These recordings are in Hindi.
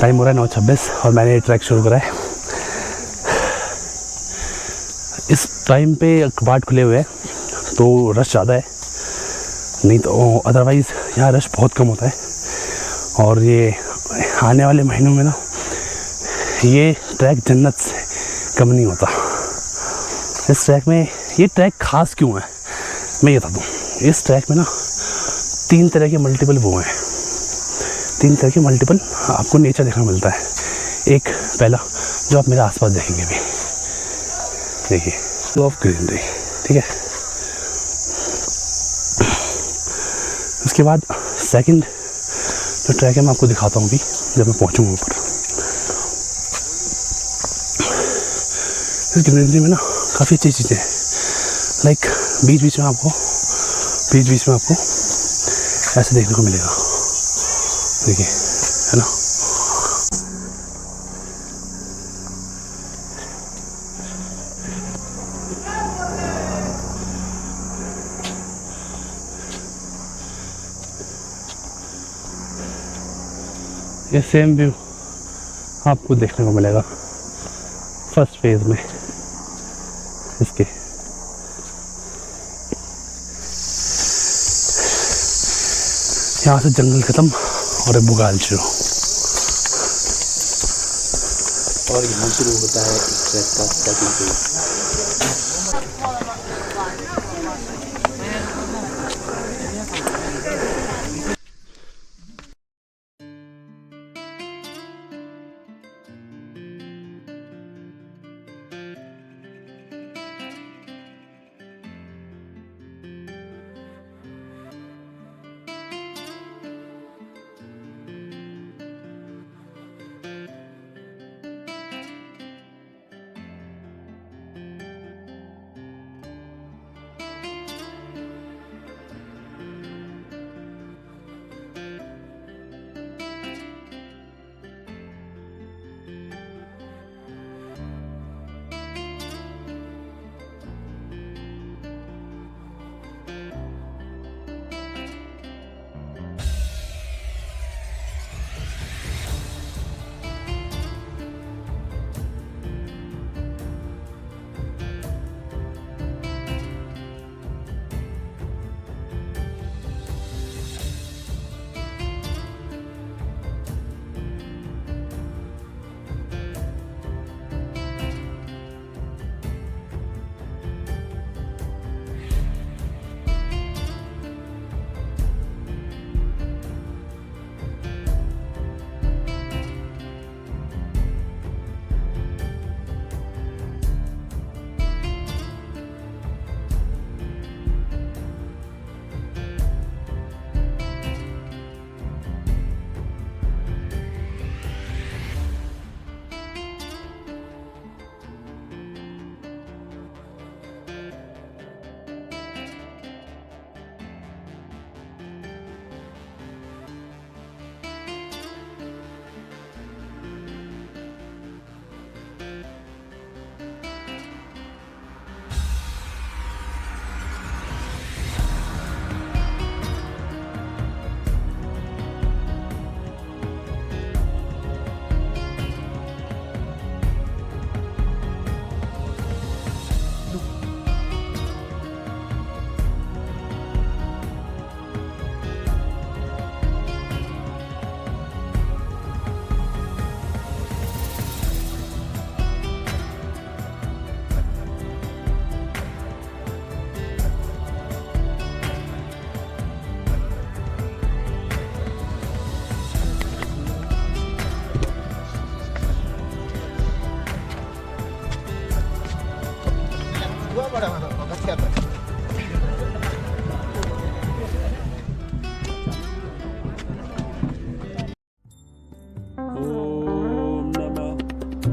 टाइम हो रहा है 9:26 और मैंने ये ट्रैक शुरू करा है। इस टाइम पे कपाट खुले हुए हैं तो रश ज़्यादा है, नहीं तो अदरवाइज़ यहाँ रश बहुत कम होता है। और ये आने वाले महीनों में ना ये ट्रैक जन्नत से कम नहीं होता। इस ट्रैक में ये ट्रैक ख़ास क्यों है मैं ये बता दूँ। इस ट्रैक में ना 3 तरह के मल्टीपल वो हैं, 3 तरह के मल्टीपल आपको नेचर देखने को मिलता है। एक पहला जो आप मेरे आसपास देखेंगे अभी, देखिए ऑफ ग्रीनरी, ठीक है। उसके बाद सेकंड जो ट्रैक है मैं आपको दिखाता हूँ अभी जब मैं पहुँचूँगा ऊपर। इस ग्रीनरी में ना काफ़ी अच्छी चीज़ें हैं, लाइक बीच बीच में आपको ऐसे देखने को मिलेगा, देखिए, है ना। ये सेम व्यू आपको देखने को मिलेगा फर्स्ट फेज में इसके। यहाँ से जंगल खत्म और बुगाल शुरू, और यहाँ शुरू होता है इस ट्रैक का सेकंड फेज।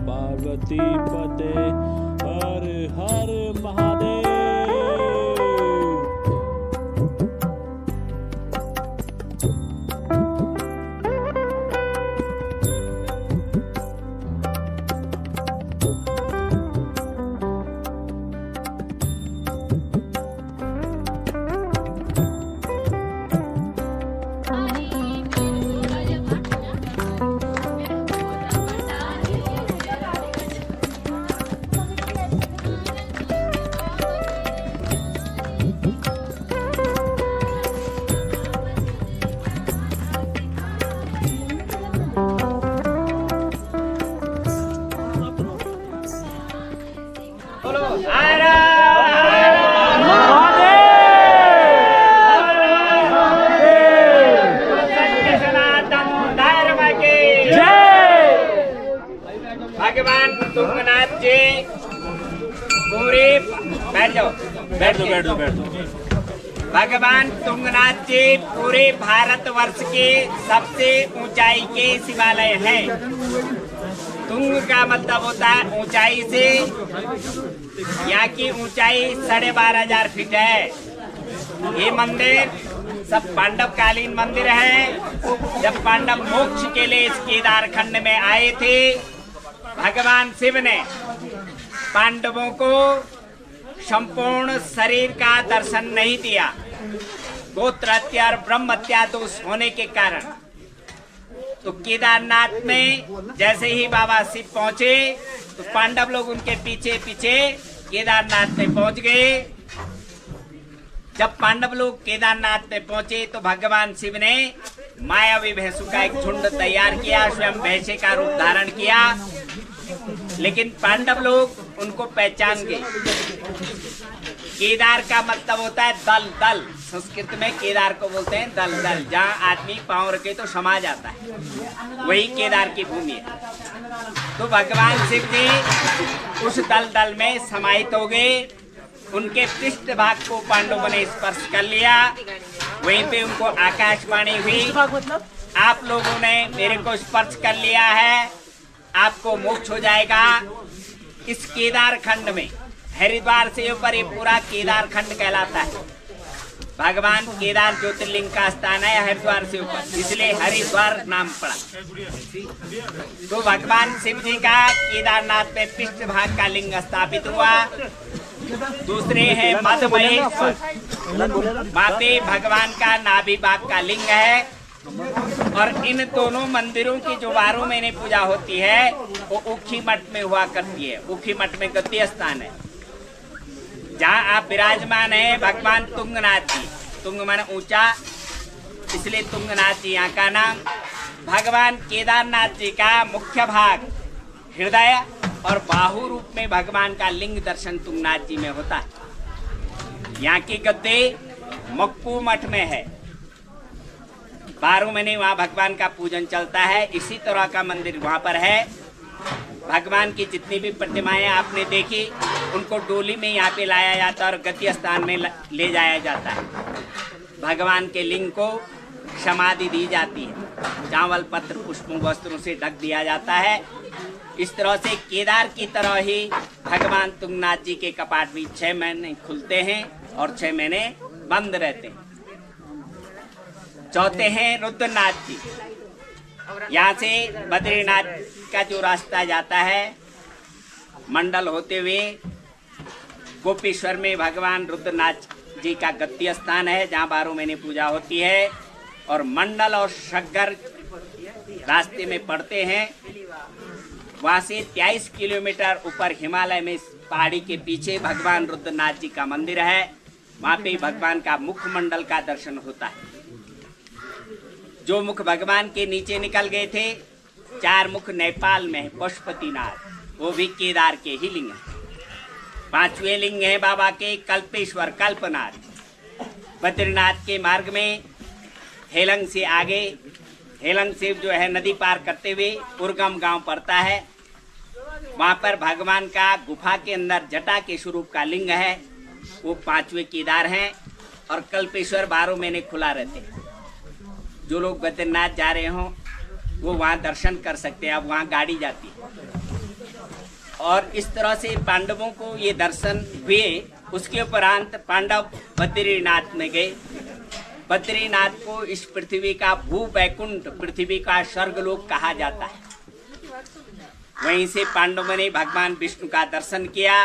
पार्वती पते हर हर महादेव। बैठ जाओ, बैठ दो। भगवान तुंगनाथ जी पूरे भारतवर्ष के सबसे ऊंचाई के शिवालय हैं। तुंग का मतलब होता है ऊंचाई से, यहाँ की ऊंचाई 12,500 फीट है। ये मंदिर सब पांडव कालीन मंदिर है। जब पांडव मोक्ष के लिए इस केदार खंड में आए थे, भगवान शिव ने पांडवों को संपूर्ण शरीर का दर्शन नहीं दिया। गोत्र हत्या और ब्रह्म हत्या दोष होने के कारण तो केदारनाथ में जैसे ही बाबा शिव पहुंचे तो पांडव लोग उनके पीछे पीछे केदारनाथ में पहुंच गए। जब पांडव लोग केदारनाथ में पहुंचे तो भगवान शिव ने मायावी भैंसों का एक झुंड तैयार किया, स्वयं भैंसे का रूप धारण किया, लेकिन पांडव लोग उनको पहचान गए। केदार का मतलब होता है दल दल, संस्कृत में केदार को बोलते हैं दल दल, जहाँ आदमी पांव रखे तो समा जाता है, वही केदार की भूमि है। तो भगवान शिव जी उस दल दल में समाहित हो गए। उनके पृष्ठ भाग को पांडवों ने स्पर्श कर लिया, वहीं पे उनको आकाशवाणी हुई, आप लोगों ने मेरे को स्पर्श कर लिया है, आपको मोक्ष हो जाएगा। इस केदार खंड में हरिद्वार से ऊपर ये पूरा केदार खंड कहलाता है। भगवान केदार ज्योतिर्लिंग का स्थान है हरिद्वार से ऊपर, इसलिए हरिद्वार नाम पड़ा। तो भगवान शिव जी का केदारनाथ में पृष्ठ भाग का लिंग स्थापित हुआ। दूसरे हैं मध्य महेश्वर, वहाँ पे भगवान का नाभि भाग का लिंग है। और इन दोनों मंदिरों की जो 12 महीने पूजा होती है वो उखी मठ में हुआ करती है। उखी मठ में गद्य स्थान है जहाँ आप विराजमान है भगवान तुंगनाथ जी। तुंग माने ऊंचा, इसलिए तुंगनाथ जी यहाँ का नाम। भगवान केदारनाथ जी का मुख्य भाग हृदय और बाहु रूप में भगवान का लिंग दर्शन तुंगनाथ जी में होता है। यहाँ की गद्दे मक्कू मठ में है, 12 महीने वहाँ भगवान का पूजन चलता है। इसी तरह का मंदिर वहाँ पर है। भगवान की जितनी भी प्रतिमाएं आपने देखी उनको डोली में यहाँ पे लाया जाता है और गद्य स्थान में ले जाया जाता है। भगवान के लिंग को समाधि दी जाती है, चावल पत्र पुष्पों वस्त्रों से ढक दिया जाता है। इस तरह से केदार की तरह ही भगवान तुंगनाथ जी के कपाट भी 6 महीने खुलते हैं और 6 महीने बंद रहते हैं। चौथे हैं रुद्रनाथ जी। यहाँ से बद्रीनाथ का जो रास्ता जाता है मंडल होते हुए गोपेश्वर में भगवान रुद्रनाथ जी का गद्य स्थान है जहाँ 12 महीने पूजा होती है। और मंडल और शग्गर रास्ते में पड़ते हैं। वहाँ से 23 किलोमीटर ऊपर हिमालय में पहाड़ी के पीछे भगवान रुद्रनाथ जी का मंदिर है। वहाँ पे भगवान का मुखमंडल का दर्शन होता है। जो मुख भगवान के नीचे निकल गए थे, 4 मुख नेपाल में है, पशुपतिनाथ, वो भी केदार के ही लिंग है। 5वें लिंग है बाबा के कल्पेश्वर कल्पनाथ। बद्रीनाथ के मार्ग में हेलंग से आगे, हेलंग से जो है नदी पार करते हुए उर्गम गांव पड़ता है। वहाँ पर भगवान का गुफा के अंदर जटा के स्वरूप का लिंग है, वो 5वें केदार हैं। और कल्पेश्वर 12 महीने खुला रहते हैं। जो लोग बद्रीनाथ जा रहे हों वो वहाँ दर्शन कर सकते हैं। अब वहाँ गाड़ी जाती है। और इस तरह से पांडवों को ये दर्शन हुए। उसके उपरांत पांडव बद्रीनाथ में गए। बद्रीनाथ को इस पृथ्वी का भू वैकुंठ, पृथ्वी का स्वर्गलोक कहा जाता है। वहीं से पांडवों ने भगवान विष्णु का दर्शन किया।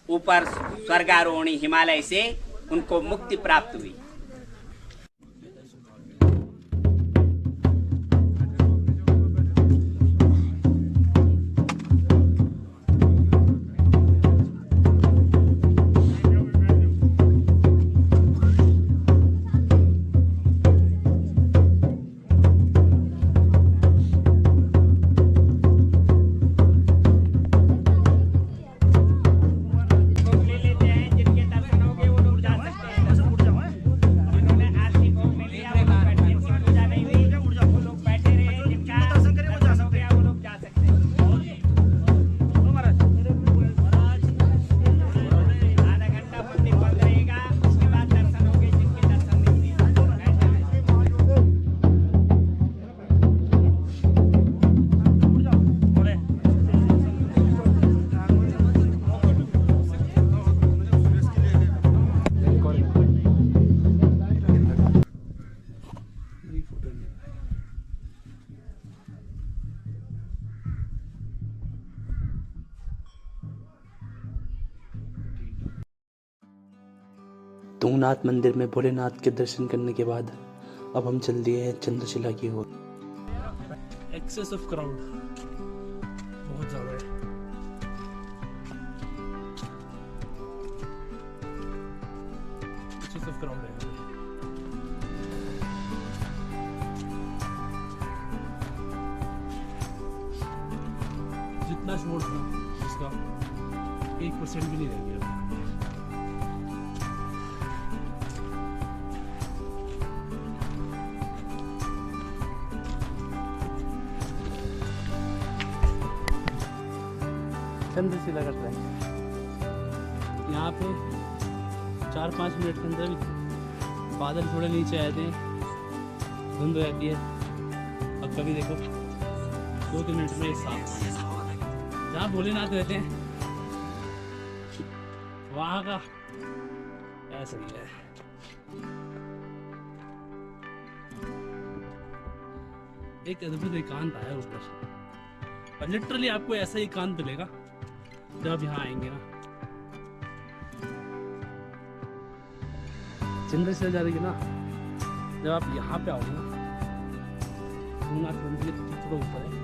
ऊपर स्वर्गारोहणी हिमालय से उनको मुक्ति प्राप्त हुई। भूनाथ मंदिर में भोलेनाथ के दर्शन करने के बाद अब हम चल दिए हैं चंद्रशिला की ओर। एक्सेस ऑफ क्राउड बहुत ज़्यादा है। एक्सेस ऑफ क्राउड है। जितना शोर था उसका 1% भी नहीं रह गया। चंद्रशिला का ट्रैक यहाँ पे 4-5 मिनट के अंदर भी बादल थोड़े नीचे आए थे, धुंध हो जाती है। अब कभी देखो 2-3 मिनट में साफ। जहाँ भोलेनाथ रहते हैं वहाँ का ऐसा ही है। एक अद्भुत एकांत आया ऊपर, और लिटरली आपको ऐसा ही एकांत मिलेगा जब आप यहाँ आएंगे ना। चंद्रशिला जा रही है ना, जब आप यहाँ पे आओगे ना, भूनाथ मंदिर थोड़ा ऊपर है।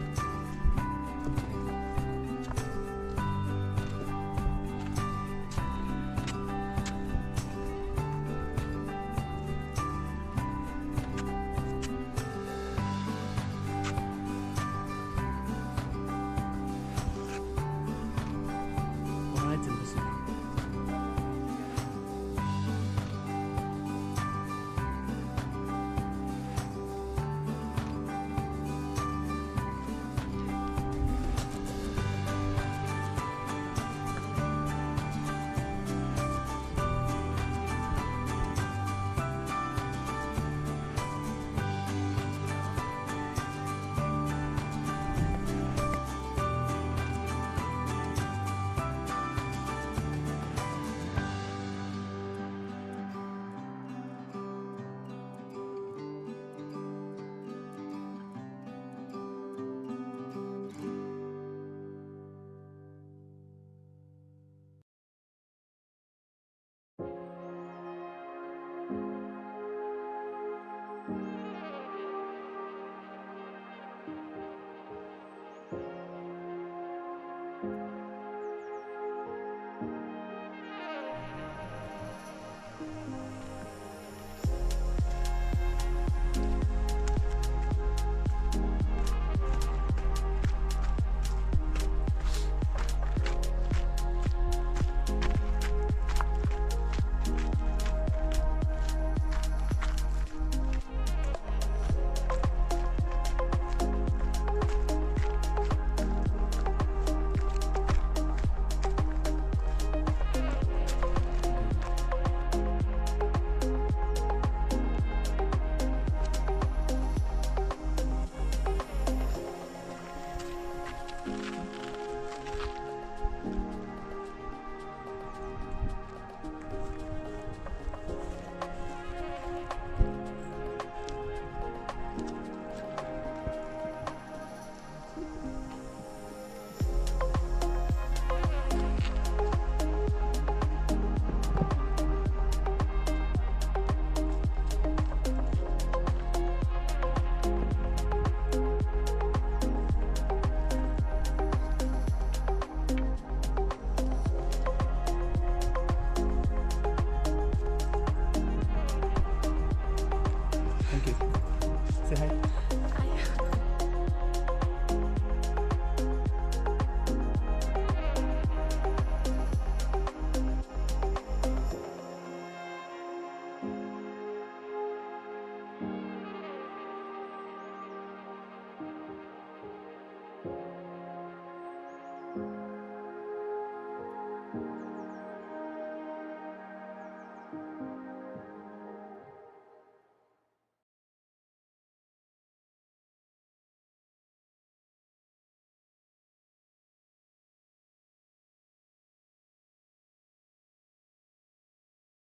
Say hi.